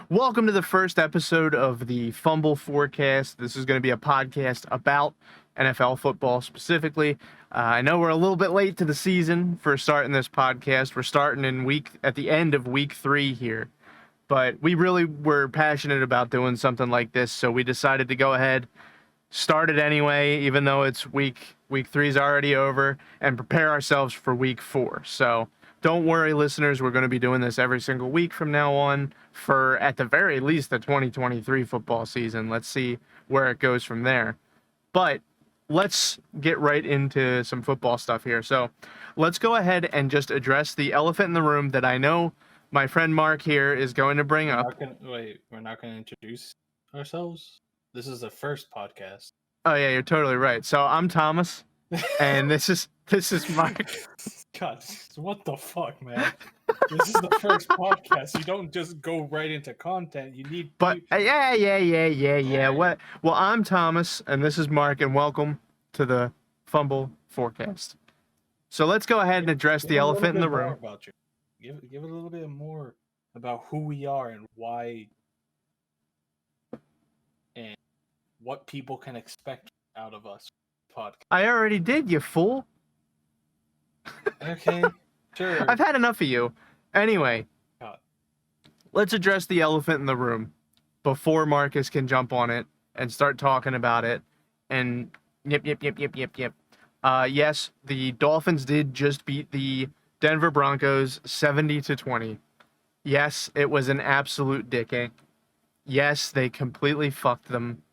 Welcome to the first episode of the Fumble Forecast. This is going to be a podcast about NFL football specifically. I know we're a little bit late to the season for starting this podcast. We're starting at the end of week 3 here, but we really were passionate about doing something like this, so we decided to go ahead, start it anyway, even though it's week 3 is already over, and prepare ourselves for week 4. So don't worry, listeners, we're going to be doing this every single week from now on for, at the very least, the 2023 football season. Let's see where it goes from there. But let's get right into some football stuff here. So let's go ahead and just address the elephant in the room that I know my friend Mark here is going to bring up. We're not going to introduce ourselves? This is the first podcast. Oh, yeah, you're totally right. So I'm Thomas, and this is Mark. God, what the fuck, man? This is the first podcast. You don't just go right into content. You need. But yeah. What? Well, I'm Thomas, and this is Mark, and welcome to the Fumble Forecast. So let's go ahead and address the elephant in the room. About you. Give it a little bit more about who we are and why, and what people can expect out of us. Podcast. I already did, you fool. Okay, sure. I've had enough of you. Anyway, God. Let's address the elephant in the room before Marcus can jump on it and start talking about it. And yep. Yes, the Dolphins did just beat the Denver Broncos 70-20. Yes, it was an absolute dicking. Yes, they completely fucked them.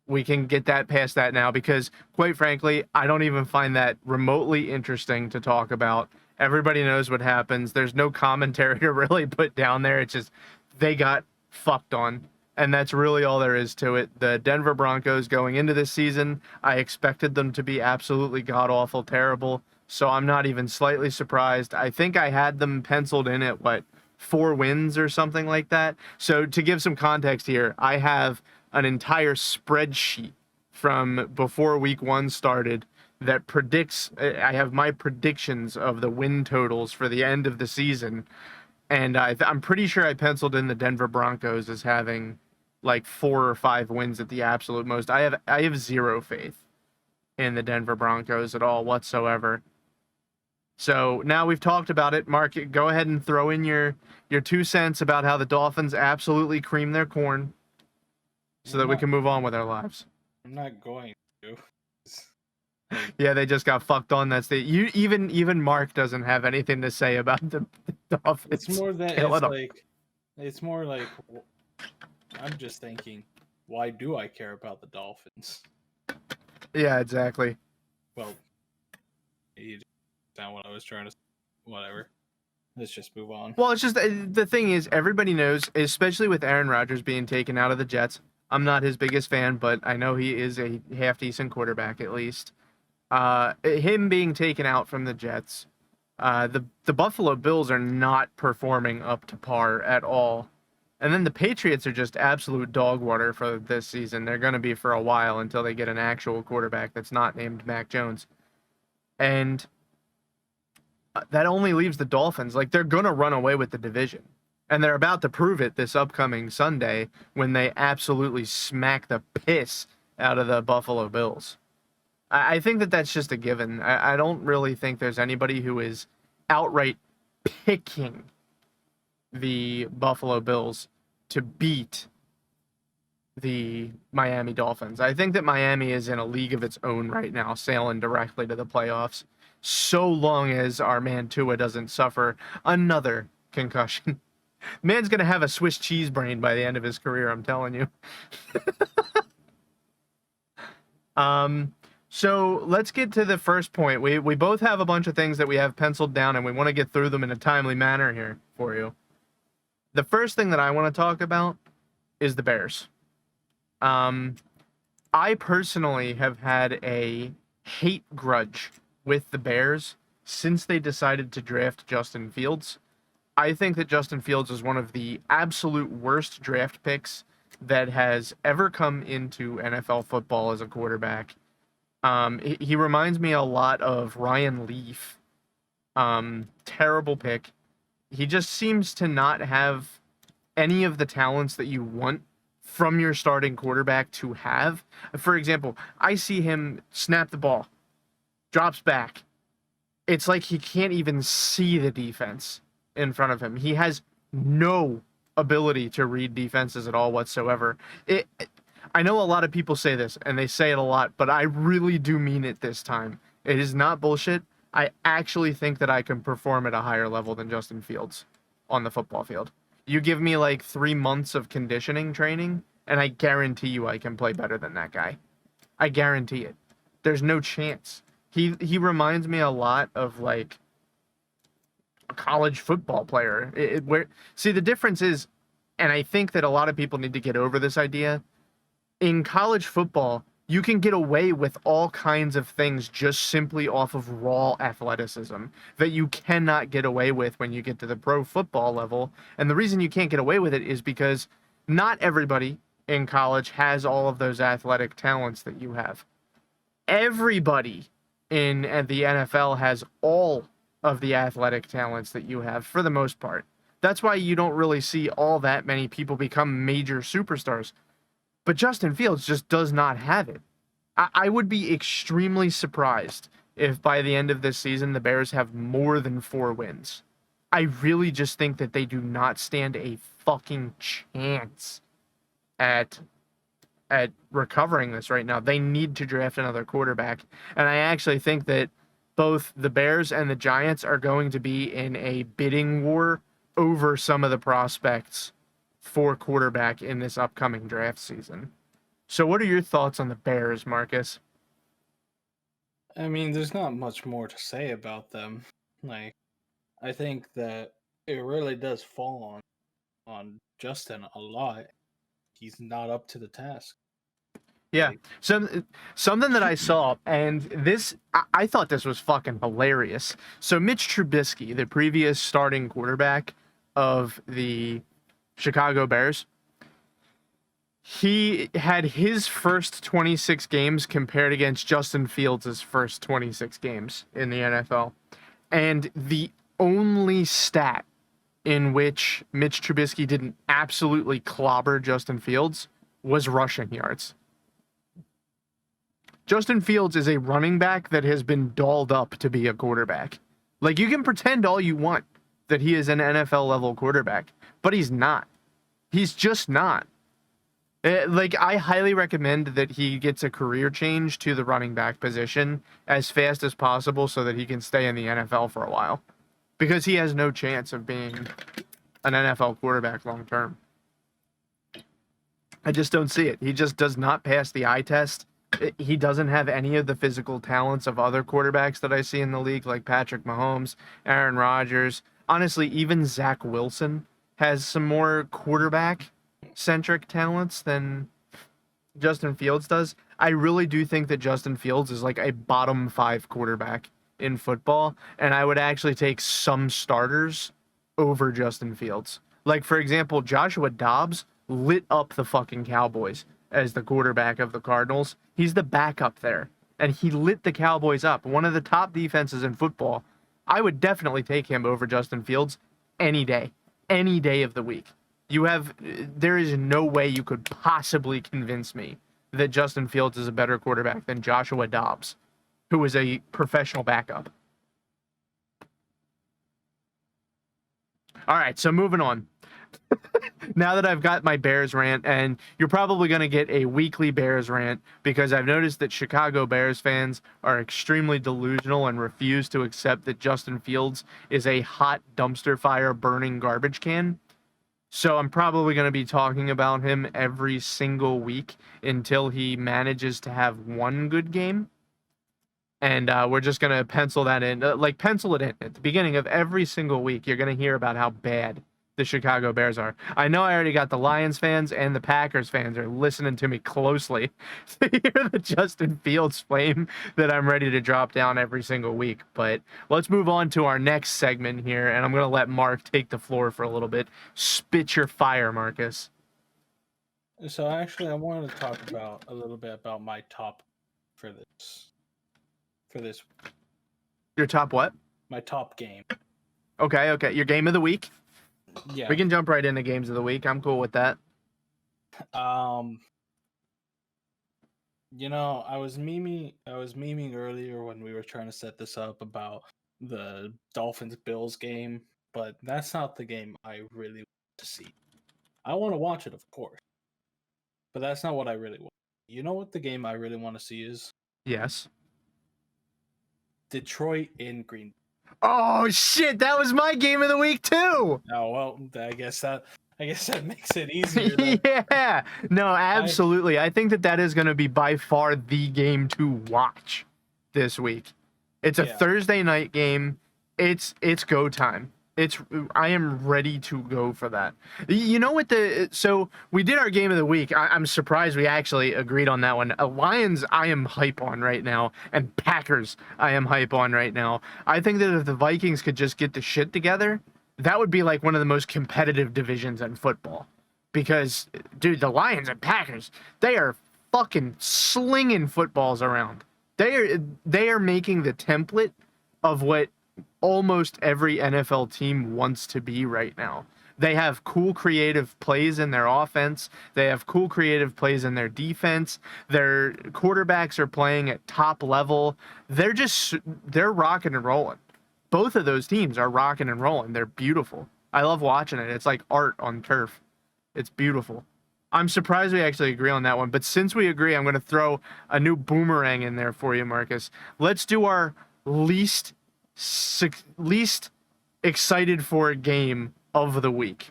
We can get that past that now because, quite frankly, I don't even find that remotely interesting to talk about. Everybody knows what happens. There's no commentary to really put down there. It's just they got fucked on, and that's really all there is to it. The Denver Broncos going into this season, I expected them to be absolutely god-awful terrible, so I'm not even slightly surprised. I think I had them penciled in at, 4 wins or something like that? So to give some context here, I have an entire spreadsheet from before week 1 started that predicts, I have my predictions of the win totals for the end of the season, and I'm pretty sure I penciled in the Denver Broncos as having 4 or 5 wins at the absolute most. I have zero faith in the Denver Broncos at all whatsoever. So now we've talked about it. Mark, go ahead and throw in your 2 cents about how the Dolphins absolutely cream their corn so that we can move on with our lives. I'm not going to. Yeah, they just got fucked on. That's even Mark doesn't have anything to say about the Dolphins. It's more that it's more like I'm just thinking, why do I care about the Dolphins? Yeah, exactly. Well, you down what I was trying to say. Whatever. Let's just move on. Well, it's just the thing is, everybody knows, especially with Aaron Rodgers being taken out of the Jets. I'm not his biggest fan, but I know he is a half-decent quarterback at least. Him being taken out from the Jets, the Buffalo Bills are not performing up to par at all. And then the Patriots are just absolute dog water for this season. They're going to be for a while until they get an actual quarterback that's not named Mac Jones. And that only leaves the Dolphins. They're going to run away with the division. And they're about to prove it this upcoming Sunday when they absolutely smack the piss out of the Buffalo Bills. I think that's just a given. I don't really think there's anybody who is outright picking the Buffalo Bills to beat the Miami Dolphins. I think that Miami is in a league of its own right now, sailing directly to the playoffs, so long as our man Tua doesn't suffer another concussion. Man's going to have a Swiss cheese brain by the end of his career, I'm telling you. So let's get to the first point. We both have a bunch of things that we have penciled down, and we want to get through them in a timely manner here for you. The first thing that I want to talk about is the Bears. I personally have had a hate grudge with the Bears since they decided to draft Justin Fields. I think that Justin Fields is one of the absolute worst draft picks that has ever come into NFL football as a quarterback. He reminds me a lot of Ryan Leaf. Terrible pick. He just seems to not have any of the talents that you want from your starting quarterback to have. For example, I see him snap the ball, drops back. It's like he can't even see the defense in front of him. He has no ability to read defenses at all whatsoever. I know a lot of people say this, and they say it a lot, but I really do mean it this time. It is not bullshit. I actually think that I can perform at a higher level than Justin Fields on the football field. You give me like 3 months of conditioning training, and I guarantee you I can play better than that guy. I guarantee it. There's no chance. He reminds me a lot of like a college football player. See, the difference is, and I think that a lot of people need to get over this idea. In college football, you can get away with all kinds of things just simply off of raw athleticism that you cannot get away with when you get to the pro football level. And the reason you can't get away with it is because not everybody in college has all of those athletic talents that you have. Everybody in the NFL has all of the athletic talents that you have for the most part. That's why you don't really see all that many people become major superstars. But Justin Fields just does not have it. I would be extremely surprised if by the end of this season the Bears have more than 4 wins. I really just think that they do not stand a fucking chance at recovering this right now. They need to draft another quarterback. And I actually think that both the Bears and the Giants are going to be in a bidding war over some of the prospects for quarterback in this upcoming draft season. So what are your thoughts on the Bears, Marcus? I mean, there's not much more to say about them. Like, I think that it really does fall on Justin a lot. He's not up to the task. Yeah, Like, something that I saw, and this I thought this was fucking hilarious. So Mitch Trubisky, the previous starting quarterback of the Chicago Bears, he had his first 26 games compared against Justin Fields' first 26 games in the NFL. And the only stat in which Mitch Trubisky didn't absolutely clobber Justin Fields was rushing yards. Justin Fields is a running back that has been dolled up to be a quarterback. Like, you can pretend all you want that he is an NFL level quarterback, but he's not. He's just not. I highly recommend that he gets a career change to the running back position as fast as possible so that he can stay in the NFL for a while. Because he has no chance of being an NFL quarterback long term. I just don't see it. He just does not pass the eye test. He doesn't have any of the physical talents of other quarterbacks that I see in the league, like Patrick Mahomes, Aaron Rodgers. Honestly, even Zach Wilson has some more quarterback-centric talents than Justin Fields does. I really do think that Justin Fields is like a bottom 5 quarterback in football, and I would actually take some starters over Justin Fields. Like, for example, Joshua Dobbs lit up the fucking Cowboys as the quarterback of the Cardinals. He's the backup there, and he lit the Cowboys up. One of the top defenses in football. I would definitely take him over Justin Fields any day of the week. There is no way you could possibly convince me that Justin Fields is a better quarterback than Joshua Dobbs, who is a professional backup. All right, so moving on. Now that I've got my Bears rant, and you're probably going to get a weekly Bears rant because I've noticed that Chicago Bears fans are extremely delusional and refuse to accept that Justin Fields is a hot dumpster fire burning garbage can. So I'm probably going to be talking about him every single week until he manages to have one good game. And we're just going to pencil that in. Pencil it in. At the beginning of every single week, you're going to hear about how bad the Chicago Bears are. I know I already got the Lions fans and the Packers fans are listening to me closely to hear the Justin Fields flame that I'm ready to drop down every single week. But let's move on to our next segment here, and I'm going to let Mark take the floor for a little bit. Spit your fire, Marcus. so actually, I wanted to talk about a little bit about my top for this. Your top what? My top game. Okay. Your game of the week? Yeah. We can jump right into games of the week. I'm cool with that. I was memeing earlier when we were trying to set this up about the Dolphins Bills game, but that's not the game I really want to see. I want to watch it, of course, but that's not what I really want. You know what the game I really want to see is? Yes. Detroit in Green. Oh shit, that was my game of the week too. Oh well, I guess that makes it easier. Then. Yeah. No, absolutely. I think that is going to be by far the game to watch this week. It's a Thursday night game. It's go time. I am ready to go for that. You know what so we did our game of the week. I'm surprised we actually agreed on that one. Lions I am hype on right now, and Packers I am hype on right now. I think that if the Vikings could just get the shit together, that would be like one of the most competitive divisions in football. Because, dude, the Lions and Packers, they are fucking slinging footballs around. They are making the template of what almost every NFL team wants to be right now. They have cool creative plays in their offense. They have cool creative plays in their defense. Their quarterbacks are playing at top level. They're rocking and rolling. Both of those teams are rocking and rolling. They're beautiful. I love watching it. It's like art on turf. It's beautiful. I'm surprised we actually agree on that one. But since we agree, I'm going to throw a new boomerang in there for you, Marcus. Let's do our least excited for a game of the week.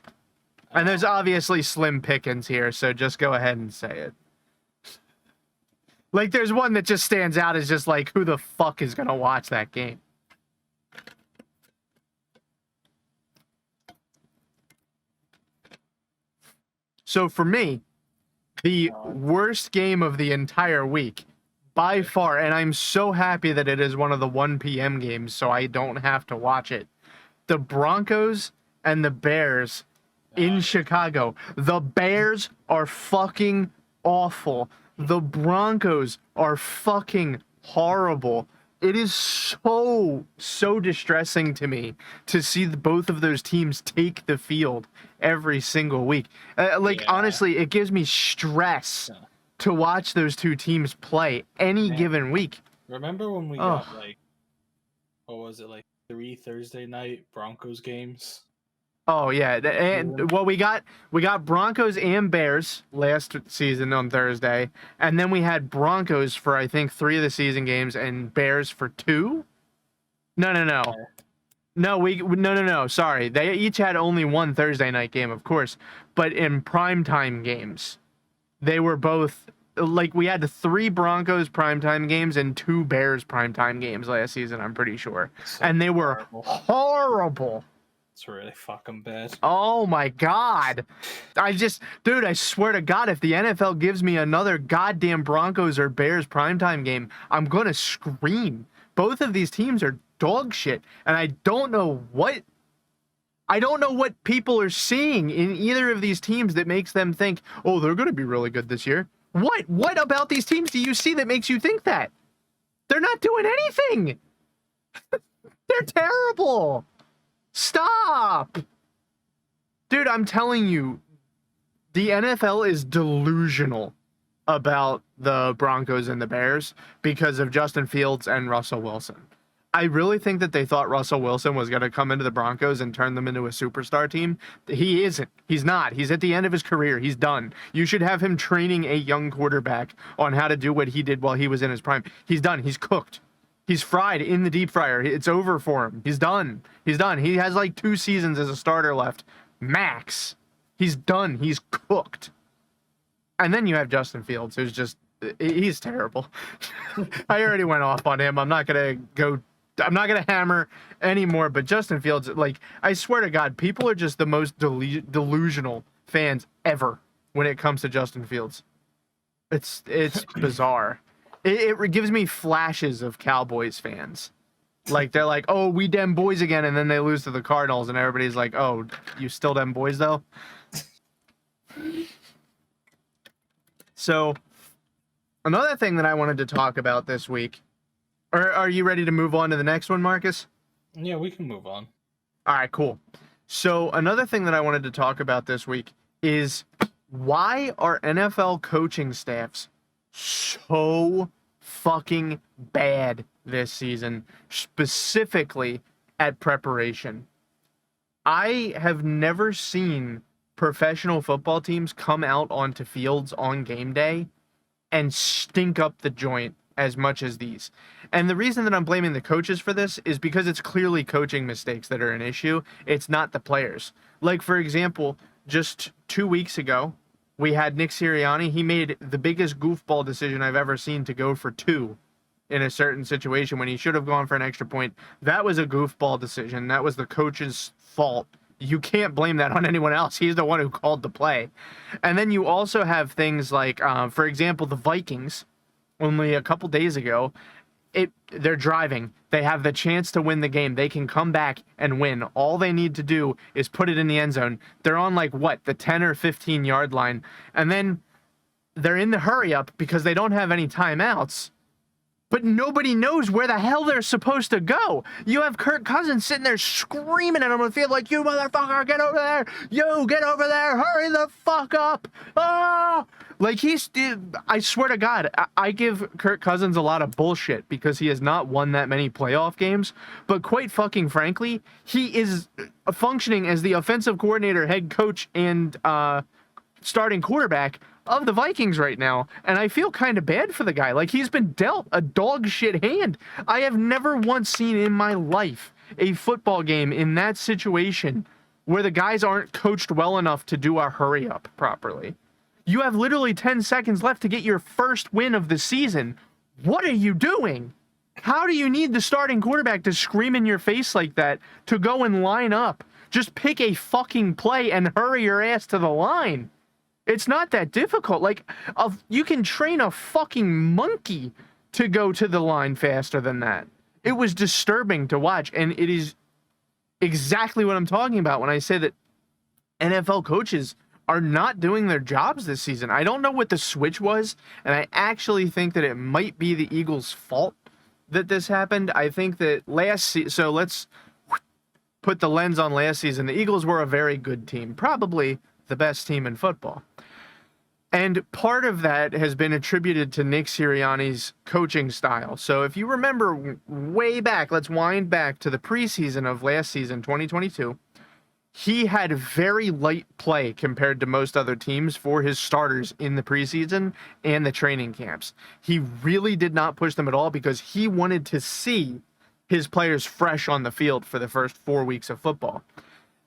And there's obviously slim pickings here, so just go ahead and say it. Like, there's one that just stands out as just like, who the fuck is going to watch that game? So for me, the worst game of the entire week, by far, and I'm so happy that it is one of the 1 p.m. games so I don't have to watch it. The Broncos and the Bears in Chicago. The Bears are fucking awful. The Broncos are fucking horrible. It is so distressing to me to see both of those teams take the field every single week. Honestly, it gives me stress to watch those two teams play any given week. Remember when we got what was it, 3 Thursday night Broncos games? Oh yeah, and well, we got Broncos and Bears last season on Thursday, and then we had Broncos for I think 3 of the season games and Bears for 2. No. Sorry, they each had only 1 Thursday night game, of course, but in primetime games, they were both we had 3 Broncos primetime games and 2 Bears primetime games last season. I'm pretty sure, and they were horrible. It's really fucking bad. Oh my god. I swear to God, if the NFL gives me another goddamn Broncos or Bears primetime game, I'm gonna scream. Both of these teams are dog shit, and I don't know what people are seeing in either of these teams that makes them think, oh, they're gonna be really good this year. What about these teams do you see that makes you think that? They're not doing anything. They're terrible. Stop! Dude, I'm telling you, the NFL is delusional about the Broncos and the Bears because of Justin Fields and Russell Wilson. I really think that they thought Russell Wilson was going to come into the Broncos and turn them into a superstar team. He isn't. He's not. He's at the end of his career. He's done. You should have him training a young quarterback on how to do what he did while he was in his prime. He's done. He's cooked. He's fried in the deep fryer. It's over for him. He's done. He has 2 seasons as a starter left. Max. He's done. He's cooked. And then you have Justin Fields, who's he's terrible. I already went off on him. I'm not going to hammer anymore, but Justin Fields, I swear to God, people are just the most delusional fans ever when it comes to Justin Fields. It's bizarre. It gives me flashes of Cowboys fans. They're like, oh, we dem boys again, and then they lose to the Cardinals, and everybody's like, oh, you still dem boys, though? So, another thing that I wanted to talk about this week, are you ready to move on to the next one, Marcus? Yeah, we can move on. All right, cool. So another thing that I wanted to talk about this week is why are NFL coaching staffs so fucking bad this season, specifically at preparation? I have never seen professional football teams come out onto fields on game day and stink up the joint as much as these. And the reason that I'm blaming the coaches for this is because it's clearly coaching mistakes that are an issue. It's not the players. Like, for example, just 2 weeks ago, we had Nick Sirianni. He made the biggest goofball decision I've ever seen to go for two in a certain situation when he should have gone for an extra point. That was a goofball decision. That was the coach's fault. You can't blame that on anyone else. He's the one who called the play. And then you also have things like, for example, the Vikings. Only a couple days ago, they're driving. They have the chance to win the game. They can come back and win. All they need to do is put it in the end zone. They're on the 10 or 15 yard line. And then they're in the hurry up because they don't have any timeouts. But nobody knows where the hell they're supposed to go. You have Kirk Cousins sitting there screaming at him on the field like, you motherfucker, get over there. Yo, get over there. Hurry the fuck up. Oh! Like, I swear to God, I give Kirk Cousins a lot of bullshit because he has not won that many playoff games. But quite fucking frankly, he is functioning as the offensive coordinator, head coach, and starting quarterback of the Vikings right now, and I feel kind of bad for the guy. Like, he's been dealt a dog shit hand. I have never once seen in my life a football game in that situation where the guys aren't coached well enough to do a hurry up properly. You have literally 10 seconds left to get your first win of the season. What are you doing? How do you need the starting quarterback to scream in your face like that to go and line up? Just pick a fucking play and hurry your ass to the line. It's not that difficult. Like, you can train a fucking monkey to go to the line faster than that. It was disturbing to watch, and it is exactly what I'm talking about when I say that NFL coaches are not doing their jobs this season. I don't know what the switch was, and I actually think that it might be the Eagles' fault that this happened. I think that so let's put the lens on last season. The Eagles were a very good team, probably the best team in football. And part of that has been attributed to Nick Sirianni's coaching style. So if you remember way back, let's wind back to the preseason of last season, 2022. He had very light play compared to most other teams for his starters in the preseason and the training camps. He really did not push them at all because he wanted to see his players fresh on the field for the first 4 weeks of football.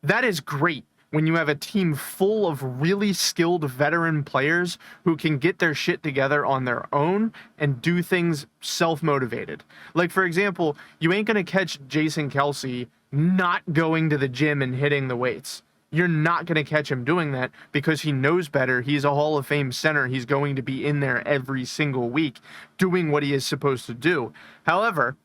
That is great when you have a team full of really skilled veteran players who can get their shit together on their own and do things self-motivated. Like, for example, you ain't going to catch Jason Kelce not going to the gym and hitting the weights. You're not going to catch him doing that because he knows better. He's a Hall of Fame center. He's going to be in there every single week doing what he is supposed to do. However,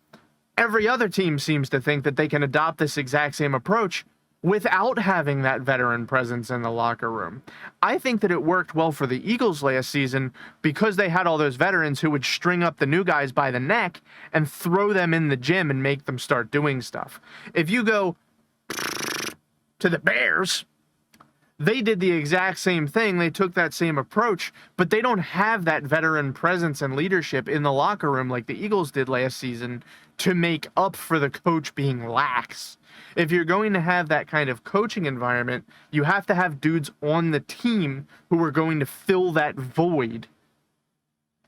every other team seems to think that they can adopt this exact same approach without having that veteran presence in the locker room. I think that it worked well for the Eagles last season because they had all those veterans who would string up the new guys by the neck and throw them in the gym and make them start doing stuff. If you go to the Bears, they did the exact same thing. They took that same approach, but they don't have that veteran presence and leadership in the locker room like the Eagles did last season to make up for the coach being lax. If you're going to have that kind of coaching environment, you have to have dudes on the team who are going to fill that void.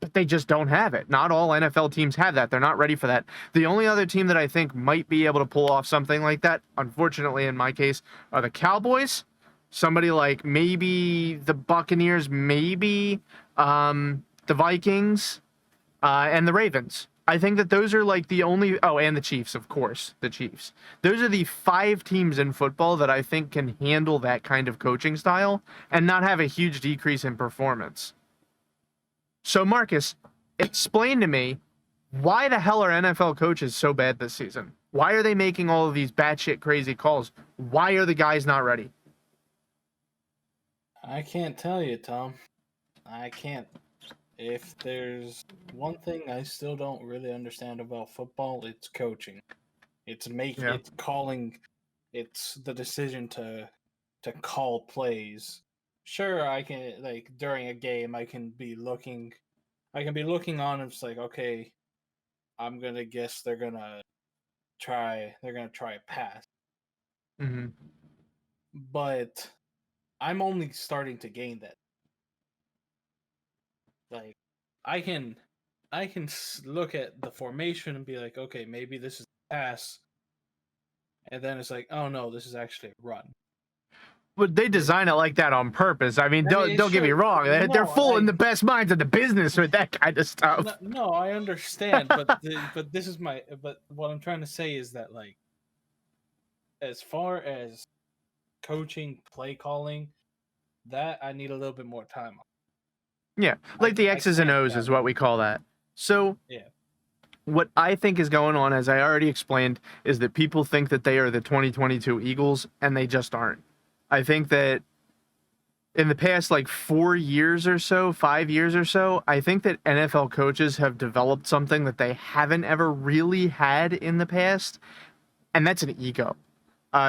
But they just don't have it. Not all NFL teams have that. They're not ready for that. The only other team that I think might be able to pull off something like that, unfortunately in my case, are the Cowboys. Somebody like maybe the Buccaneers, maybe the Vikings, and the Ravens. I think that those are like the only... Oh, and the Chiefs, of course. The Chiefs. Those are the 5 teams in football that I think can handle that kind of coaching style and not have a huge decrease in performance. So, Marcus, explain to me, why the hell are NFL coaches so bad this season? Why are they making all of these batshit crazy calls? Why are the guys not ready? I can't tell you, Tom. I can't. If there's one thing I still don't really understand about football, it's coaching. It's Yeah. it's calling it's the decision to call plays. Sure, I can like during a game I can be looking on and it's like, okay, I'm gonna guess they're gonna try a pass. Hmm. But I'm only starting to gain that. Like I can look at the formation and be like, okay, maybe this is a pass, and then it's like, oh no, this is actually a run. But they design it like that on purpose. I mean, I mean, don't get me sure, wrong. They're no, fooling the best minds in the business with that kind of no, stuff. no, I understand, but this is but what I'm trying to say is that like as far as coaching, play calling, that I need a little bit more time on. Yeah, like the I X's and can't O's is gather. what we call that. So Yeah. what I think is going on, as I already explained, is that people think that they are the 2022 Eagles, and they just aren't. I think that in the past, like 4 years or so, 5 years or so, I think that NFL coaches have developed something that they haven't ever really had in the past, and that's an ego.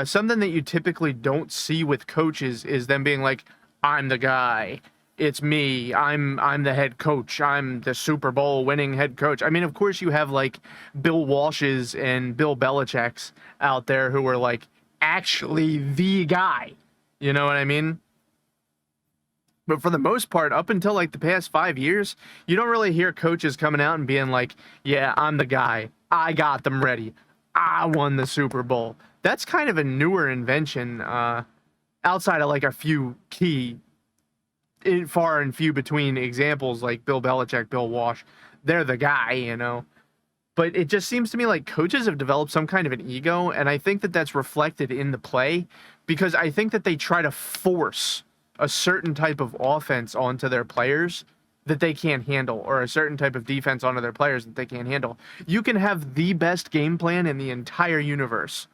Something that you typically don't see with coaches is them being like, "I'm the guy. It's me. I'm the head coach. I'm the Super Bowl winning head coach." I mean, of course, you have like Bill Walsh's and Bill Belichick's out there who are like actually the guy. You know what I mean? But for the most part, up until like the past 5 years, you don't really hear coaches coming out and being like, "Yeah, I'm the guy. I got them ready. I won the Super Bowl." That's kind of a newer invention, outside of like a few key, far and few between examples like Bill Belichick, Bill Walsh. They're the guy, you know. But it just seems to me like coaches have developed some kind of an ego, and I think that that's reflected in the play because I think that they try to force a certain type of offense onto their players that they can't handle, or a certain type of defense onto their players that they can't handle. You can have the best game plan in the entire universe,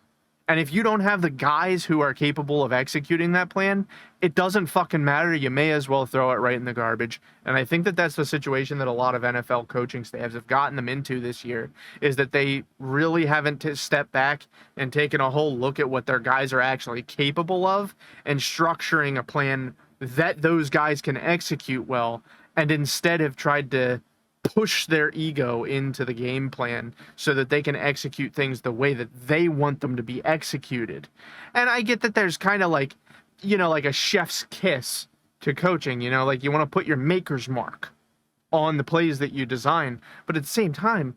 and if you don't have the guys who are capable of executing that plan, it doesn't fucking matter. You may as well throw it right in the garbage. And I think that that's the situation that a lot of NFL coaching staffs have gotten them into this year, is that they really haven't stepped back and taken a whole look at what their guys are actually capable of and structuring a plan that those guys can execute well, and instead have tried to push their ego into the game plan so that they can execute things the way that they want them to be executed. And I get that there's kind of like, like a chef's kiss to coaching, like you want to put your maker's mark on the plays that you design, but at the same time,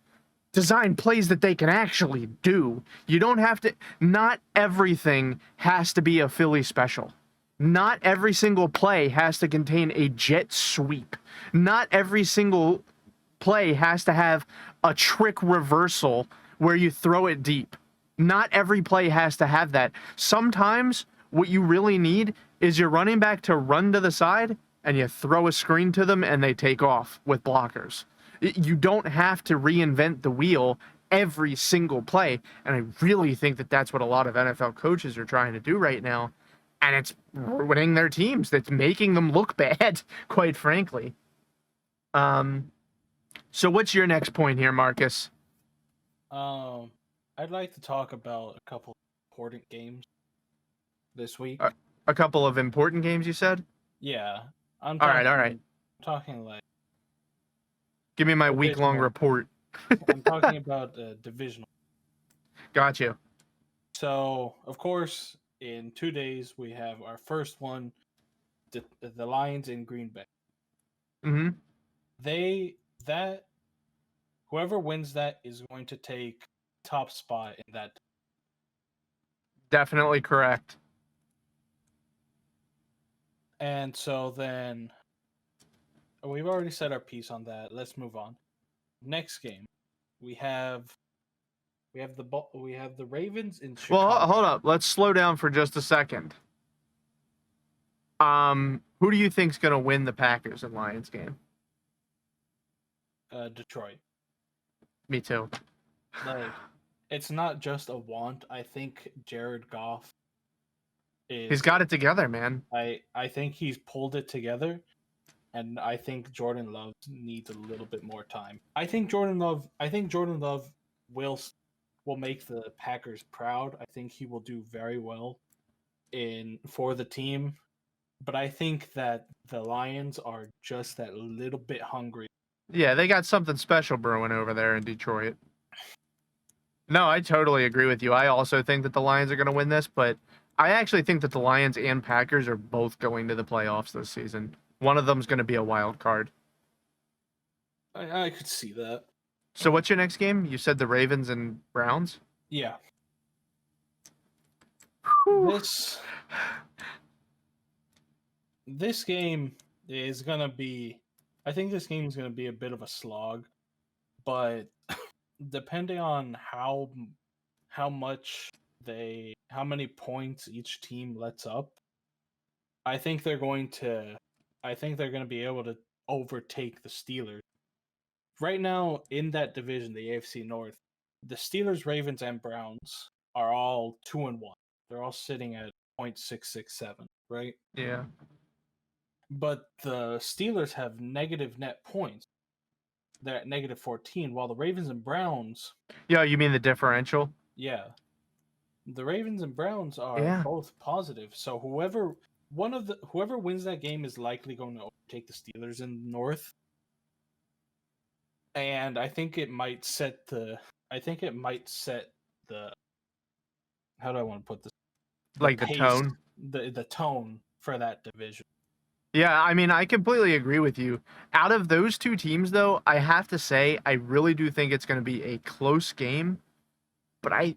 design plays that they can actually do. You don't have to, not everything has to be a Philly special. Not every single play has to contain a jet sweep. Not every single play has to have a trick reversal where you throw it deep. Not every play has to have that. Sometimes what you really need is your running back to run to the side and you throw a screen to them and they take off with blockers. You don't have to reinvent the wheel every single play. And I really think that that's what a lot of NFL coaches are trying to do right now. And it's ruining their teams. That's making them look bad, quite frankly. So what's your next point here, Marcus? Um, I'd like to talk about a couple important games this week. A couple of important games, you said? Yeah, I'm All talking. right, all right. Talking like Give me my week-long divisional. report. I'm talking about divisional. Got you. So, of course, in 2 days we have our first one, the Lions in Green Bay. Mm-hmm. That whoever wins that is going to take top spot in that. Definitely correct. And so then we've already said our piece on that. Let's move on. Next game, we have the Ravens in Well, Chicago. hold up. Let's slow down for just a second. Who do you think's gonna win the Packers and Lions game? Detroit. Me too. Like, it's not just a want. I think Jared Goff He's got it together, man. I think he's pulled it together, and I think Jordan Love needs a little bit more time. I think Jordan Love will will make the Packers proud. I think he will do very well for the team. But I think that the Lions are just that little bit hungry. Yeah, they got something special brewing over there in Detroit. No, I totally agree with you. I also think that the Lions are going to win this, but I actually think that the Lions and Packers are both going to the playoffs this season. One of them's going to be a wild card. I could see that. So what's your next game? You said the Ravens and Browns? Yeah. Whew. This game is gonna be. I think this game is gonna be a bit of a slog, but depending on how many points each team lets up, I think they're going to be able to overtake the Steelers. Right now in that division, the AFC North, the Steelers, Ravens, and Browns are all 2-1. They're all sitting at 0.667, right? Yeah. But the Steelers have negative net points. They're at negative 14, while the Ravens and Browns. Yeah, you mean the differential? Yeah. The Ravens and Browns are both positive. So whoever wins that game is likely going to overtake the Steelers in the North. And I think it might set the how do I want to put this? Like the tone? The tone for that division. Yeah, I mean, I completely agree with you. Out of those two teams, though, I have to say, I really do think it's going to be a close game. But I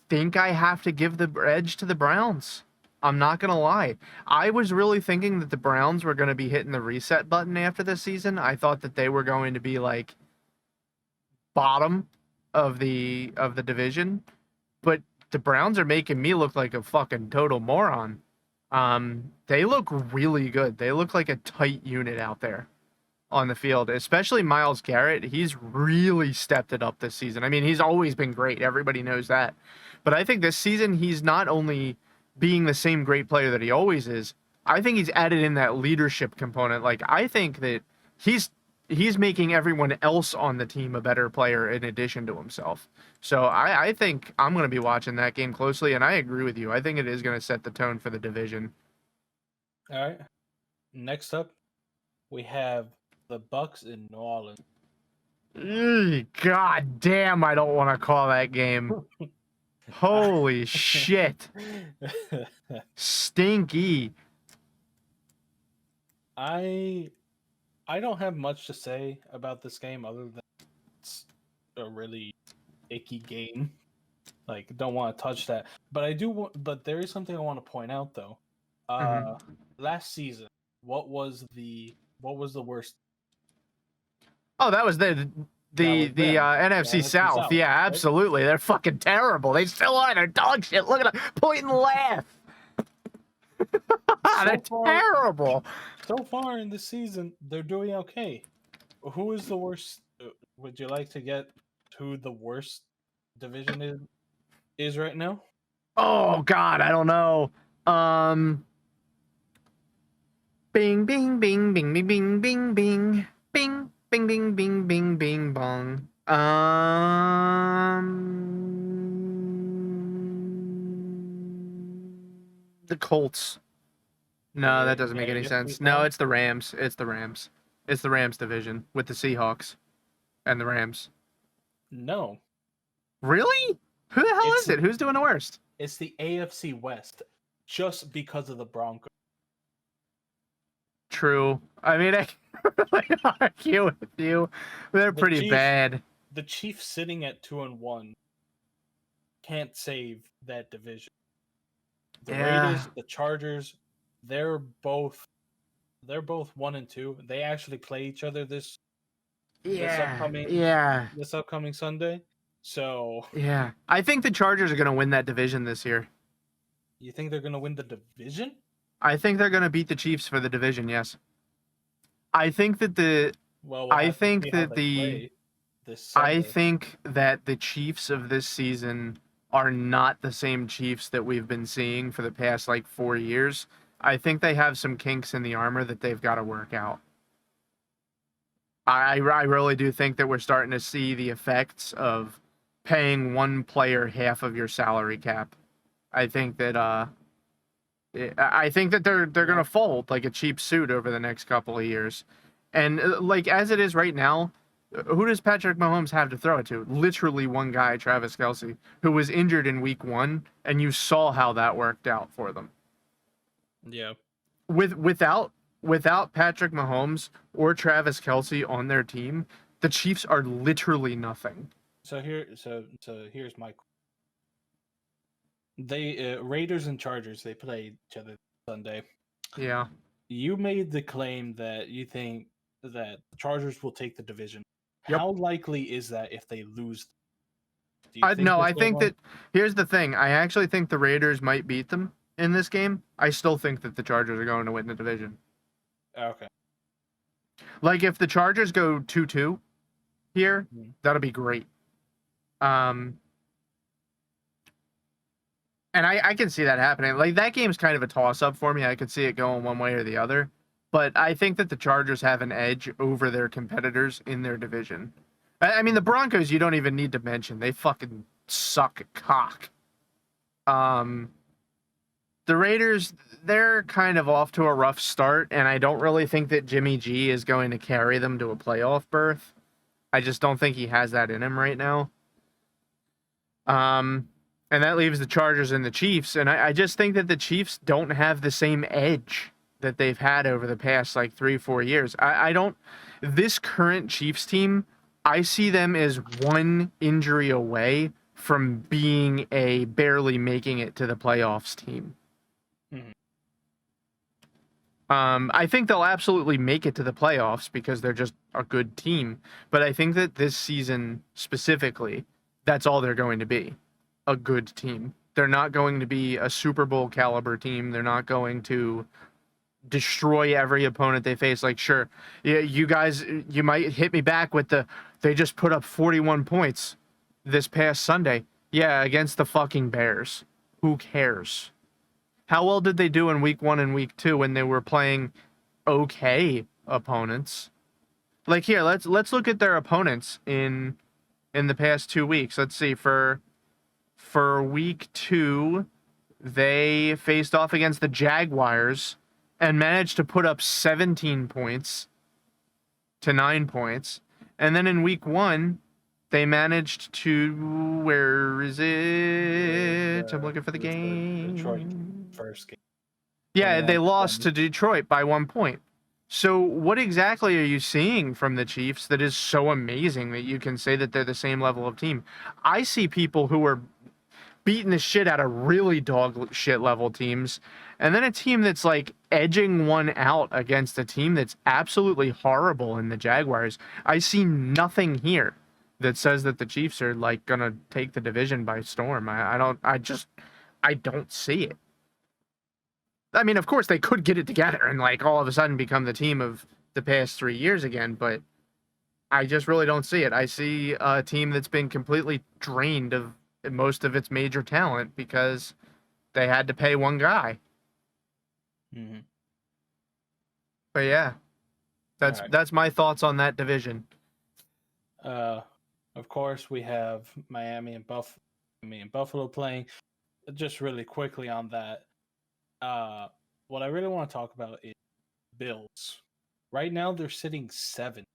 think I have to give the edge to the Browns. I'm not going to lie. I was really thinking that the Browns were going to be hitting the reset button after this season. I thought that they were going to be like bottom of the division. But the Browns are making me look like a fucking total moron. They look really good. They look like a tight unit out there on the field, especially Myles Garrett. He's really stepped it up this season. I mean, he's always been great. Everybody knows that. But I think this season, he's not only being the same great player that he always is, I think he's added in that leadership component. Like, I think that he's making everyone else on the team a better player in addition to himself. So I think I'm going to be watching that game closely, and I agree with you. I think it is going to set the tone for the division. All right. Next up, we have the Bucks in New Orleans. God damn, I don't want to call that game. Holy shit. Stinky. I don't have much to say about this game other than it's a really icky game. Like, don't want to touch that. But there is something I want to point out though. Last season, what was the worst? Oh, that was the NFC South. Yeah, absolutely. Right? They're fucking terrible. They still are. They're dog shit. Look at them. Point and laugh. They're terrible. So far in this season, they're doing okay. Who is the worst? Would you like to get who the worst division is right now? Oh God, I don't know. Bing, bing, bing, bing, bing, bing, bing, bing, bing, bing, bing, bing, bing, bing, bong. The Colts. No, that doesn't make any sense. No, it's the Rams. It's the Rams. It's the Rams division with the Seahawks and the Rams. No. Really? Who the hell is it? Who's doing the worst? It's the AFC West, just because of the Broncos. True. I mean, I can't really argue with you. They're pretty bad. The Chiefs sitting at 2-1 can't save that division. The Raiders, the Chargers, they're both 1-2. They actually play each other this upcoming Sunday. So yeah, I think the Chargers are going to win that division this year. You think they're going to win the division? I think they're going to beat the Chiefs for the division. Yes. I think that I think that the Chiefs of this season are not the same Chiefs that we've been seeing for the past like 4 years. I think they have some kinks in the armor that they've got to work out. I really do think that we're starting to see the effects of paying one player half of your salary cap. I think that they're gonna fold like a cheap suit over the next couple of years, and like as it is right now, who does Patrick Mahomes have to throw it to? Literally one guy, Travis Kelce, who was injured in Week 1, and you saw how that worked out for them. Yeah. Without Patrick Mahomes or Travis Kelce on their team, the Chiefs are literally nothing. So here's my. They Raiders and Chargers, they play each other Sunday. Yeah. You made the claim that you think that the Chargers will take the division. Yep. How likely is that if they lose? Do you No, they're I still think going? that here's the thing. I actually think the Raiders might beat them in this game. I still think that the Chargers are going to win the division. Okay. Like if the Chargers go 2-2 here, Mhm. that'll be great. And I can see that happening. Like that game's kind of a toss-up for me. I could see it going one way or the other. But I think that the Chargers have an edge over their competitors in their division. I mean, the Broncos, you don't even need to mention. They fucking suck cock. The Raiders, they're kind of off to a rough start, and I don't really think that Jimmy G is going to carry them to a playoff berth. I just don't think he has that in him right now. And that leaves the Chargers and the Chiefs, and I just think that the Chiefs don't have the same edge that they've had over the past like 3-4 years. I don't. This current Chiefs team, I see them as one injury away from being a barely making it to the playoffs team. Mhm. I think they'll absolutely make it to the playoffs because they're just a good team. But I think that this season specifically, that's all they're going to be, a good team. They're not going to be a Super Bowl caliber team. They're not going to destroy every opponent they face. Like, sure, yeah, you guys, you might hit me back with they just put up 41 points this past Sunday. Yeah, against the fucking Bears. Who cares? How well did they do in week 1 and week 2 when they were playing okay opponents? Like here, let's look at their opponents in the past 2 weeks. Let's see, for week 2, they faced off against the Jaguars and managed to put up 17 points to 9 points. And then in week 1, they managed to, where is it? I'm looking for the game. Detroit first game. Yeah, they 21-20. lost to Detroit by 1 point. So what exactly are you seeing from the Chiefs that is so amazing that you can say that they're the same level of team? I see people who are beating the shit out of really dog shit level teams, and then a team that's like edging one out against a team that's absolutely horrible in the Jaguars. I see nothing here that says that the Chiefs are like gonna take the division by storm. I don't see it. I mean, of course they could get it together and like all of a sudden become the team of the past 3 years again, but I just really don't see it. I see a team that's been completely drained of most of its major talent because they had to pay one guy. Mm-hmm. But yeah, that's my thoughts on that division. Of course, we have Miami and Buffalo playing. Just really quickly on that, what I really want to talk about is Bills. Right now, they're sitting 7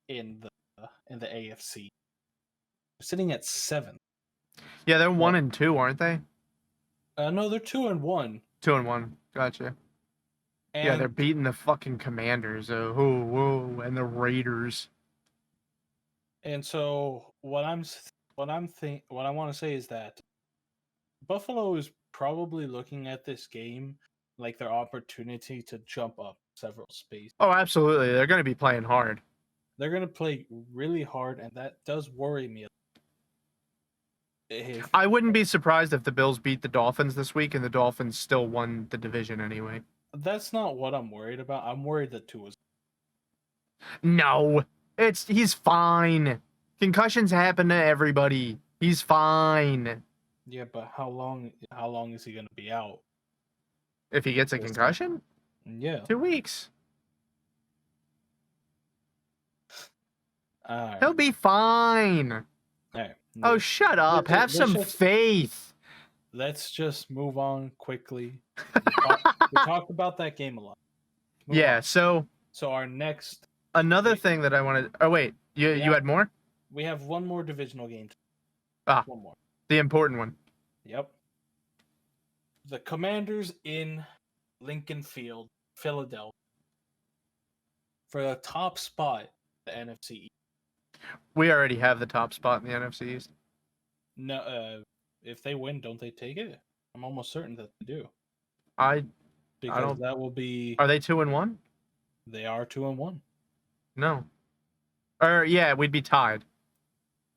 in the AFC. They're sitting at 7. Yeah, they're 1-2, aren't they? No, they're 2-1. 2-1. Gotcha. And yeah, they're beating the fucking Commanders. And the Raiders. And so what I want to say is that Buffalo is probably looking at this game like their opportunity to jump up several spaces. Oh, absolutely. They're going to be playing hard. They're going to play really hard, and that does worry me. I wouldn't be surprised if the Bills beat the Dolphins this week and the Dolphins still won the division anyway. That's not what I'm worried about. I'm worried that Tua's. No, he's fine. Concussions happen to everybody. He's fine. Yeah, but how long is he going to be out? If he gets a concussion? Yeah. 2 weeks. All right. He'll be fine. All right. Oh, shut up. Have some faith. Let's just move on quickly. We talked about that game a lot. Yeah, so our next... another thing that I wanted... Oh, wait. You had more? We have one more divisional game. One more. The important one. Yep. The Commanders in Lincoln Field, Philadelphia, for the top spot, the NFC East. We already have the top spot in the NFC East. No, if they win, don't they take it? I'm almost certain that they do. Because that will be... Are they 2-1? They are 2-1. No. Or yeah, we'd be tied.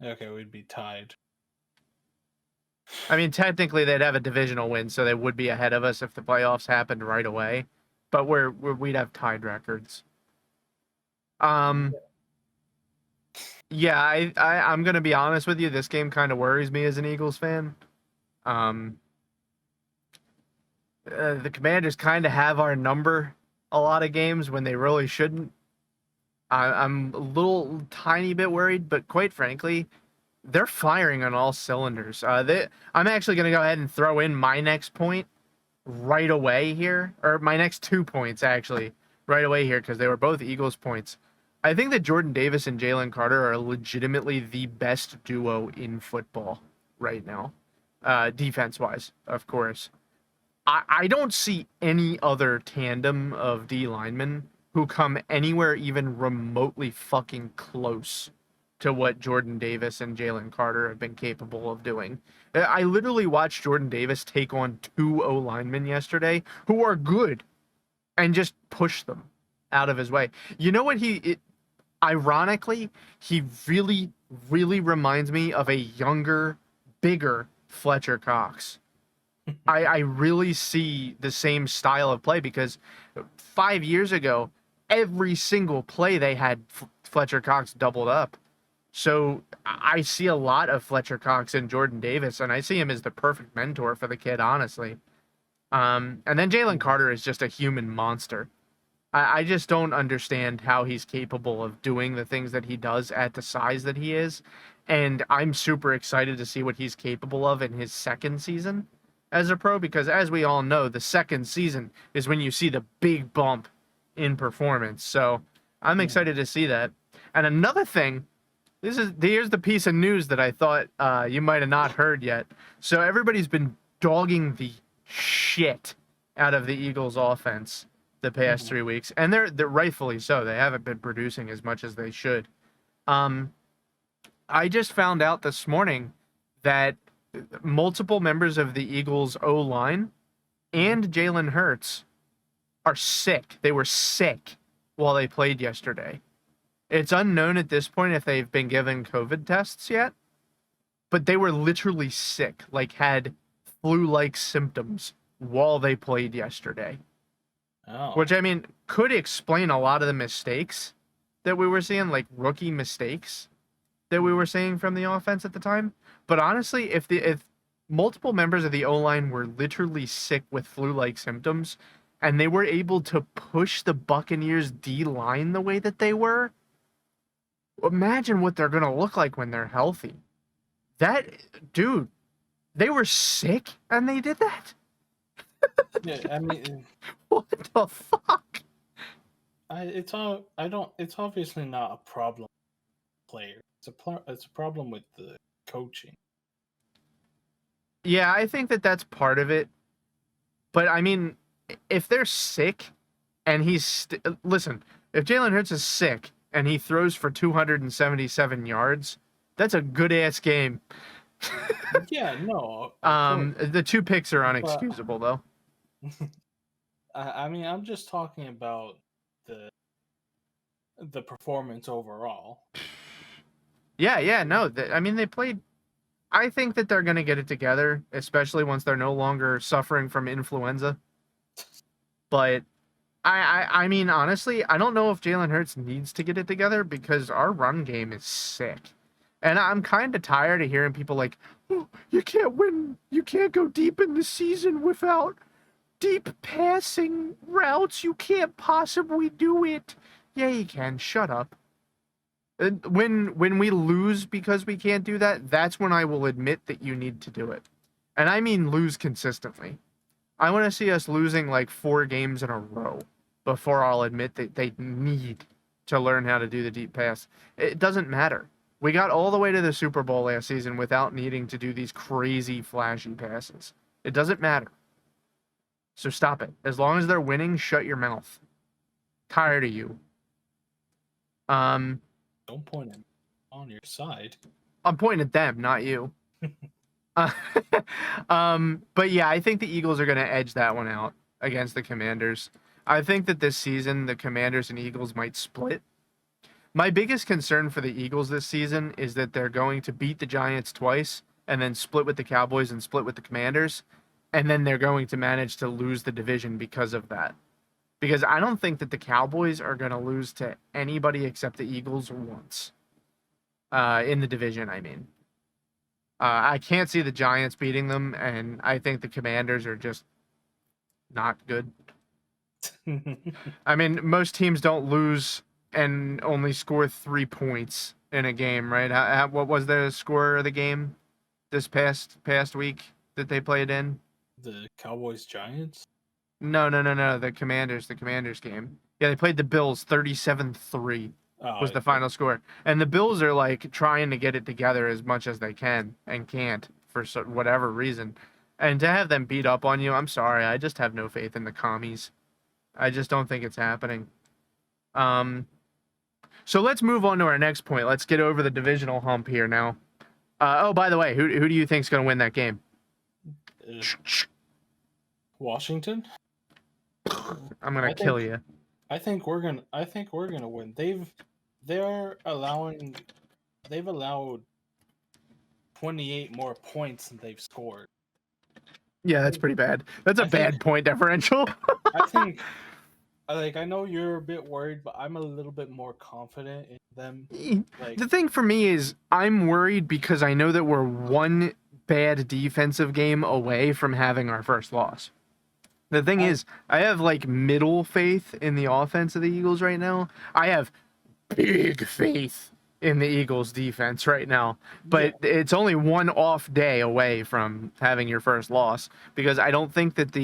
Okay, we'd be tied. I mean, technically they'd have a divisional win, so they would be ahead of us if the playoffs happened right away. But we'd have tied records. Yeah, I'm gonna be honest with you. This game kind of worries me as an Eagles fan. The Commanders kind of have our number a lot of games when they really shouldn't. I'm a little tiny bit worried, but quite frankly, they're firing on all cylinders. I'm actually going to go ahead and throw in my next point right away here, or my next 2 points actually right away here, because they were both Eagles points. I think that Jordan Davis and Jalen Carter are legitimately the best duo in football right now, defense-wise, of course. I don't see any other tandem of D linemen who come anywhere even remotely fucking close to what Jordan Davis and Jalen Carter have been capable of doing. I literally watched Jordan Davis take on 2 O linemen yesterday who are good and just push them out of his way. You know what ironically, he really, really reminds me of a younger, bigger Fletcher Cox. I really see the same style of play because 5 years ago, every single play they had Fletcher Cox doubled up. So I see a lot of Fletcher Cox and Jordan Davis, and I see him as the perfect mentor for the kid, honestly. And then Jalen Carter is just a human monster. I just don't understand how he's capable of doing the things that he does at the size that he is. And I'm super excited to see what he's capable of in his second season as a pro, because as we all know, the second season is when you see the big bump in performance. So I'm excited to see that. And another thing, here's the piece of news that I thought you might have not heard yet. So everybody's been dogging the shit out of the Eagles offense the past 3 weeks, and they're rightfully so. They haven't been producing as much as they should. I just found out this morning that multiple members of the Eagles O-line and Jalen Hurts are sick. They were sick while they played yesterday. It's unknown at this point if they've been given COVID tests yet, but they were literally sick, like had flu-like symptoms while they played yesterday. Oh. Which, I mean, could explain a lot of the mistakes that we were seeing, like rookie mistakes that we were seeing from the offense at the time. But honestly, if multiple members of the O-line were literally sick with flu-like symptoms, and they were able to push the Buccaneers D-line the way that they were, imagine what they're going to look like when they're healthy. Dude, they were sick and they did that? Yeah, I mean, what the fuck? It's obviously not a problem with the player. It's a problem with the coaching. Yeah, I think that's part of it. But I mean, if they're sick and listen, if Jalen Hurts is sick and he throws for 277 yards, that's a good ass game. Yeah, no. The 2 picks are unexcusable though. I mean, I'm just talking about the performance overall. Yeah, no. I mean, they played. I think that they're going to get it together, especially once they're no longer suffering from influenza. But I mean, honestly, I don't know if Jalen Hurts needs to get it together because our run game is sick. And I'm kind of tired of hearing people like, oh, you can't win. You can't go deep in the season without deep passing routes. You can't possibly do it. Yeah, you can. Shut up. When we lose because we can't do that, that's when I will admit that you need to do it. And I mean lose consistently. I want to see us losing like 4 games in a row before I'll admit that they need to learn how to do the deep pass. It doesn't matter. We got all the way to the Super Bowl last season without needing to do these crazy flashy passes. It doesn't matter. So stop it. As long as they're winning, shut your mouth. Tired of you. Don't point him on your side. I'm pointing at them, not you. Uh, but yeah, I think the Eagles are going to edge that one out against the Commanders. I think that this season the Commanders and Eagles might split. My biggest concern for the Eagles this season is that they're going to beat the Giants twice and then split with the Cowboys and split with the Commanders, and then they're going to manage to lose the division because of that. Because I don't think that the Cowboys are going to lose to anybody except the Eagles once. In the division, I mean. I can't see the Giants beating them, and I think the Commanders are just not good. I mean, most teams don't lose and only score 3 points in a game, right? What was the score of the game this past week that they played in? The Cowboys Giants? No. The Commanders game. Yeah, they played the Bills 37-3 was the final score. And the Bills are like trying to get it together as much as they can and can't for whatever reason. And to have them beat up on you, I'm sorry. I just have no faith in the commies. I just don't think it's happening. So let's move on to our next point. Let's get over the divisional hump here now. Oh, by the way, who do you think's going to win that game? Washington? I'm going to kill you. I think we're going to win. They've allowed 28 more points than they've scored. Yeah, that's pretty bad. That's a bad point differential. I think I know you're a bit worried, but I'm a little bit more confident in them. The thing for me is I'm worried because I know that we're one bad defensive game away from having our first loss. The thing is, I have like middle faith in the offense of the Eagles right now. I have big faith in the Eagles defense right now, but it's only one off day away from having your first loss because I don't think that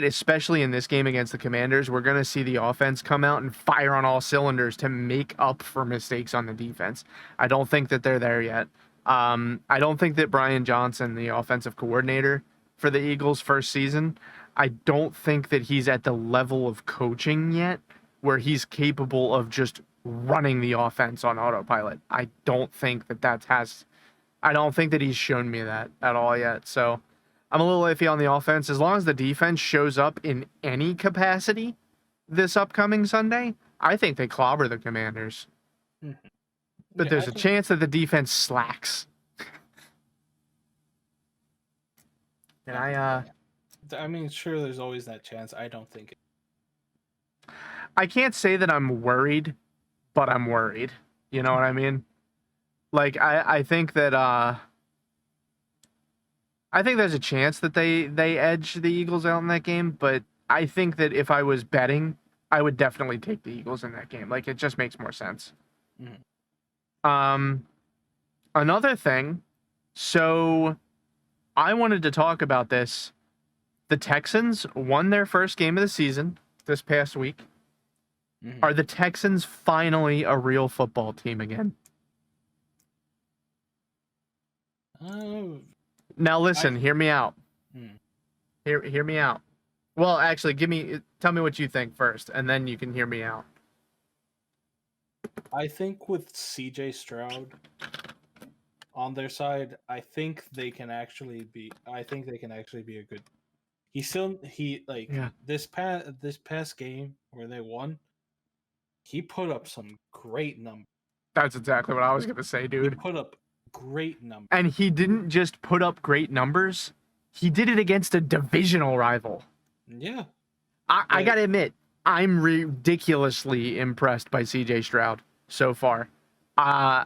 especially in this game against the Commanders, we're going to see the offense come out and fire on all cylinders to make up for mistakes on the defense. I don't think that they're there yet. I don't think that Brian Johnson, the offensive coordinator for the Eagles' first season, I don't think that he's at the level of coaching yet where he's capable of just running the offense on autopilot. I don't think that he's shown me that at all yet. So I'm a little iffy on the offense. As long as the defense shows up in any capacity this upcoming Sunday, I think they clobber the Commanders. Mm-hmm. But there's a chance that the defense slacks. And I mean, sure, there's always that chance. I don't think it. I can't say that I'm worried, but I'm worried. You know what I mean? Like, I think that I think there's a chance that they edge the Eagles out in that game, but I think that if I was betting, I would definitely take the Eagles in that game. Like, it just makes more sense. Mm-hmm. Another thing, so I wanted to talk about this. The Texans won their first game of the season this past week. Mm-hmm. Are the Texans finally a real football team again? Now listen, hear me out. Hear me out. Well, actually, tell me what you think first, and then you can hear me out. I think with CJ Stroud on their side, I think they can actually be a good. This past game where they won, he put up some great numbers. That's exactly what I was gonna say, dude. He put up great numbers. And he didn't just put up great numbers, he did it against a divisional rival. Yeah. I gotta admit, I'm ridiculously impressed by CJ Stroud so far. I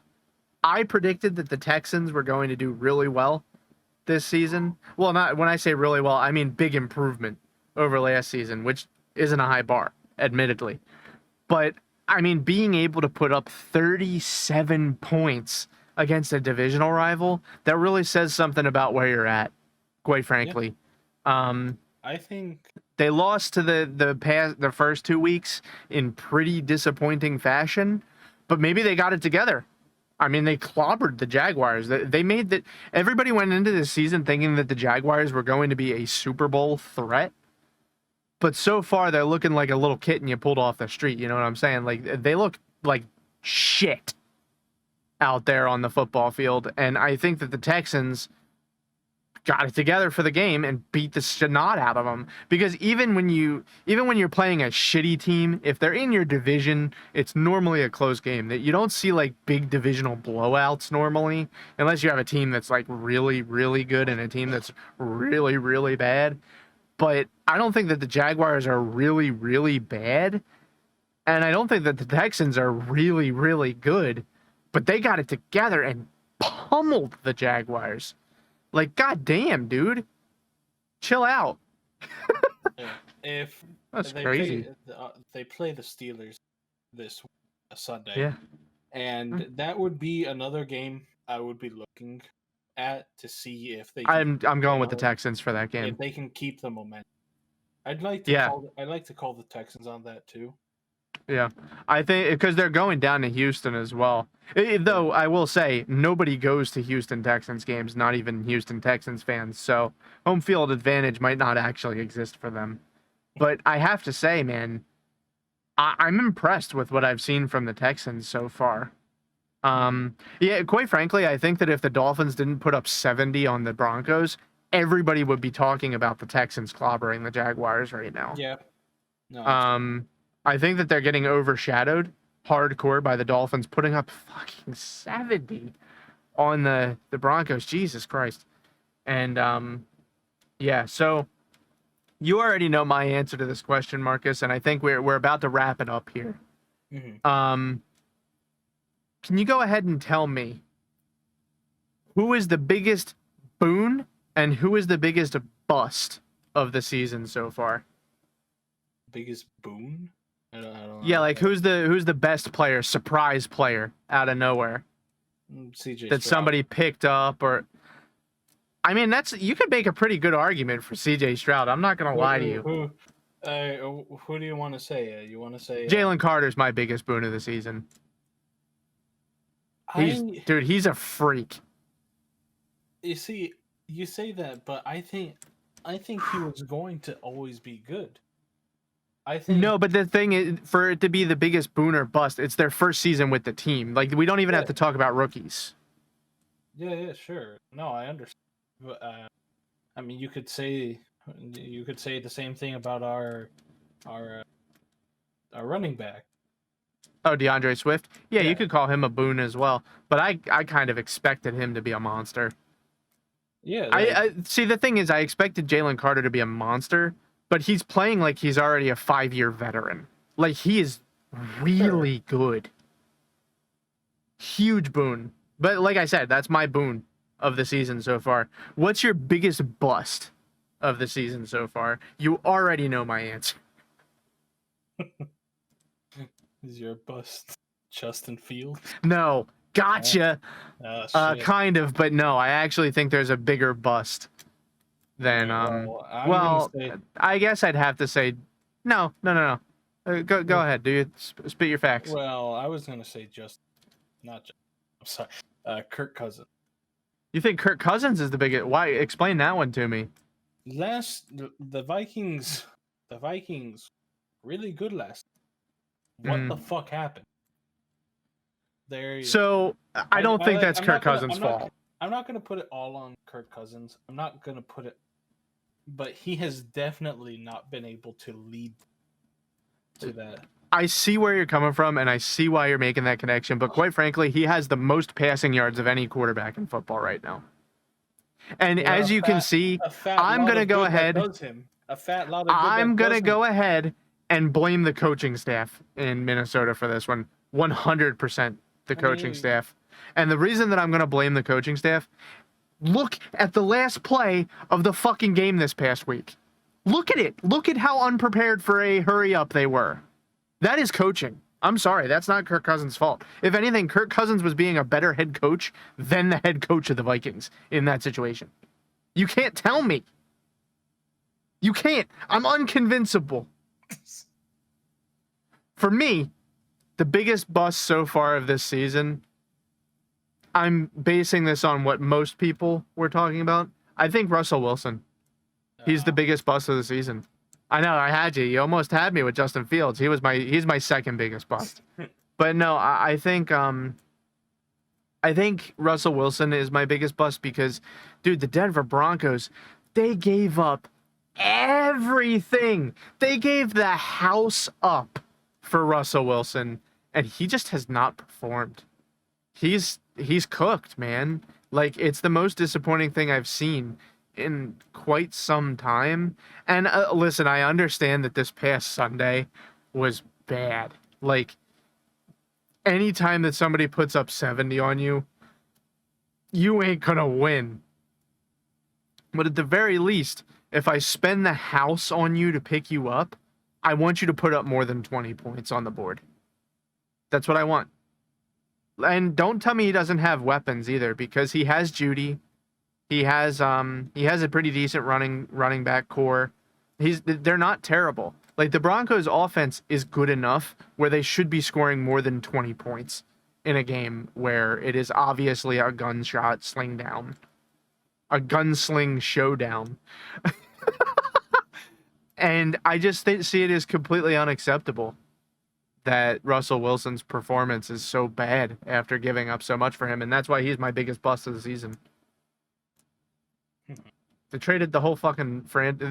predicted that the Texans were going to do really well this season. Well, not when I say really well, I mean big improvement over last season, which isn't a high bar, admittedly. But I mean, being able to put up 37 points against a divisional rival, that really says something about where you're at, quite frankly. I think They lost to the first 2 weeks in pretty disappointing fashion, but maybe they got it together. I mean, they clobbered the Jaguars. They made that. Everybody went into this season thinking that the Jaguars were going to be a Super Bowl threat, but so far they're looking like a little kitten you pulled off the street. You know what I'm saying? Like, they look like shit out there on the football field, and I think that the Texans got it together for the game and beat the snot out of them. Because even when you're playing a shitty team, if they're in your division, it's normally a close game. That you don't see like big divisional blowouts normally, unless you have a team that's like really, really good and a team that's really, really bad. But I don't think that the Jaguars are really, really bad, and I don't think that the Texans are really, really good. But they got it together and pummeled the Jaguars. Like, goddamn, dude. Chill out. if That's they crazy. they play the Steelers this Sunday, Yeah. and that would be another game I would be looking at to see if they. I'm going with the Texans for that game. If they can keep the momentum, I'd like to. Yeah. I'd like to call the Texans on that too. Yeah. I think because they're going down to Houston as well. Though I will say nobody goes to Houston Texans games, not even Houston Texans fans. So home field advantage might not actually exist for them. But I have to say, man, I'm impressed with what I've seen from the Texans so far. Yeah, quite frankly, I think that if the Dolphins didn't put up 70 on the Broncos, everybody would be talking about the Texans clobbering the Jaguars right now. Yeah. No. I think that they're getting overshadowed hardcore by the Dolphins putting up fucking 70 on the Broncos. Jesus Christ. And yeah, so you already know my answer to this question, Marcus, and I think we're about to wrap it up here. Mm-hmm. Can you go ahead and tell me who is the biggest boon and who is the biggest bust of the season so far? Biggest boon? I don't Yeah, know. like who's the best player, surprise player out of nowhere CJ that Stroud. somebody picked up? Or I mean, you could make a pretty good argument for CJ Stroud. I'm not gonna lie to you. Who do you want to say? You want to say Jalen Carter's my biggest boon of the season. Dude, he's a freak. You see, you say that, but I think he was going to always be good. I think No, but the thing is, for it to be the biggest boon or bust, it's their first season with the team. Like, we don't even have to talk about rookies. Yeah, sure. No, I understand. But, I mean, you could say the same thing about our running back. Oh, DeAndre Swift? Yeah, Yeah. you could call him a boon as well. But I kind of expected him to be a monster. Yeah. I see, the thing is, I expected Jalen Carter to be a monster, but he's playing like he's already a 5-year veteran. Like, he is really good. Huge boon. But like I said, that's my boon of the season so far. What's your biggest bust of the season so far? You already know my answer. Is your bust Justin Fields? No. Gotcha. Shit. Kind of, but no. I actually think there's a bigger bust than Well, I guess I'd have to say no. Go ahead. Do you spit your facts? Well, I was gonna say I'm sorry, Kirk Cousins. You think Kirk Cousins is the biggest? Why? Explain that one to me. The Vikings really good last. What the fuck happened? So I don't think that's Kirk Cousins' fault. I'm not gonna put it all on Kirk Cousins. I'm not gonna put it, but he has definitely not been able to lead to that. I see where you're coming from, and I see why you're making that connection. But quite frankly, he has the most passing yards of any quarterback in football right now. And as you can see, I'm gonna go ahead. I'm gonna go ahead and blame the coaching staff in Minnesota for this one. 100% the coaching staff. And the reason that I'm gonna blame the coaching staff, look at the last play of the fucking game this past week. Look at it. Look at how unprepared for a hurry up they were. That is coaching. I'm sorry, that's not Kirk Cousins' fault. If anything, Kirk Cousins was being a better head coach than the head coach of the Vikings in that situation. You can't tell me. You can't. I'm unconvincible. For me, the biggest bust so far of this season, I'm basing this on what most people were talking about. I think Russell Wilson. He's the biggest bust of the season. I know, I had you. You almost had me with Justin Fields. He's my second biggest bust. But no, I think Russell Wilson is my biggest bust because, dude, the Denver Broncos, they gave up everything. They gave the house up for Russell Wilson, and he just has not performed. He's cooked, man. Like, it's the most disappointing thing I've seen in quite some time. And listen, I understand that this past Sunday was bad. Like, anytime that somebody puts up 70 on you, you ain't gonna win. But at the very least, if I spend the house on you to pick you up, I want you to put up more than 20 points on the board. That's what I want. And don't tell me he doesn't have weapons either, because he has Judy. He has a pretty decent running back core. They're not terrible. Like, the Broncos offense is good enough where they should be scoring more than 20 points in a game where it is obviously a gunshot sling down. A gunsling showdown. And I just see it as completely unacceptable that Russell Wilson's performance is so bad after giving up so much for him, and that's why he's my biggest bust of the season. They traded the whole fucking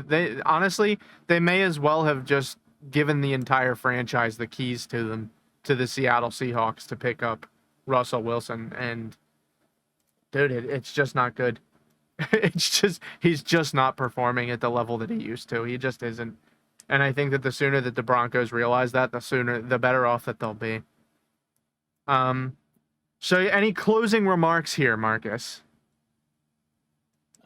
They honestly, they may as well have just given the entire franchise the keys to them, to the Seattle Seahawks, to pick up Russell Wilson. And dude, it's just not good. He's just not performing at the level that he used to. He just isn't. And I think that the sooner that the Broncos realize that, the better off that they'll be. So any closing remarks here, Marcus?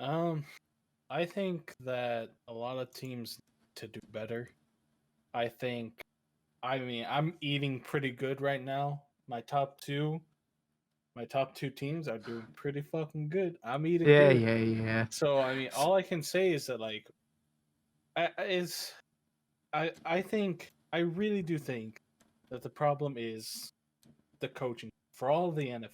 I think that a lot of teams need to do better. I mean, I'm eating pretty good right now. My top two teams are doing pretty fucking good. I'm eating good. Yeah. So, I mean, all I can say is that, like, I really do think that the problem is the coaching for all of the NFL.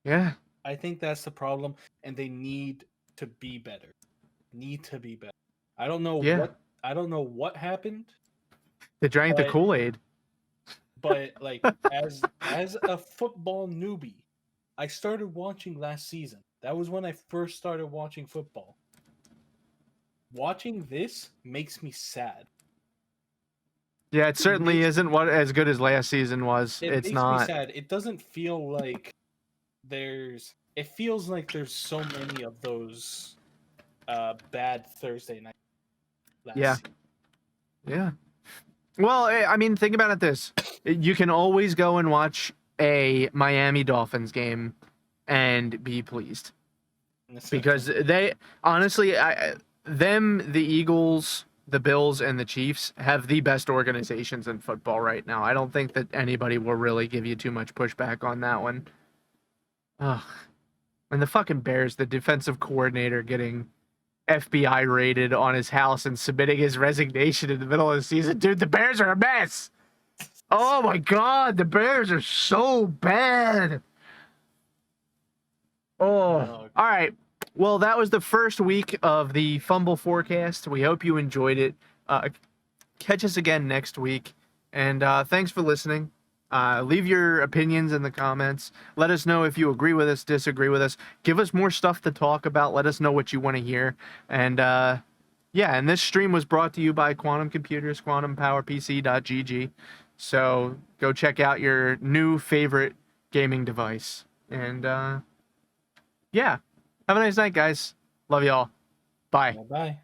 Yeah. I think that's the problem, and they need to be better. I don't know what happened. They drank the Kool-Aid. But like, as a football newbie, I started watching last season. That was when I first started watching football. Watching this makes me sad. Yeah, it certainly isn't as good as last season was. It's not. It makes me sad. It doesn't feel like it feels like there's so many of those bad Thursday night last season. Yeah. Well, I mean, think about it this. You can always go and watch a Miami Dolphins game and be pleased. Because they, honestly, the Eagles, the Bills, and the Chiefs have the best organizations in football right now. I don't think that anybody will really give you too much pushback on that one. Ugh. And the fucking Bears, the defensive coordinator getting FBI raided on his house and submitting his resignation in the middle of the season. Dude, the Bears are a mess. Oh my God, the Bears are so bad. Oh, all right. Well, that was the first week of the Fumble Forecast. We hope you enjoyed it. Catch us again next week. And thanks for listening. Leave your opinions in the comments. Let us know if you agree with us, disagree with us. Give us more stuff to talk about. Let us know what you want to hear. And and this stream was brought to you by Quantum Computers, quantumpowerpc.gg. So go check out your new favorite gaming device. And have a nice night, guys. Love y'all. Bye. Bye.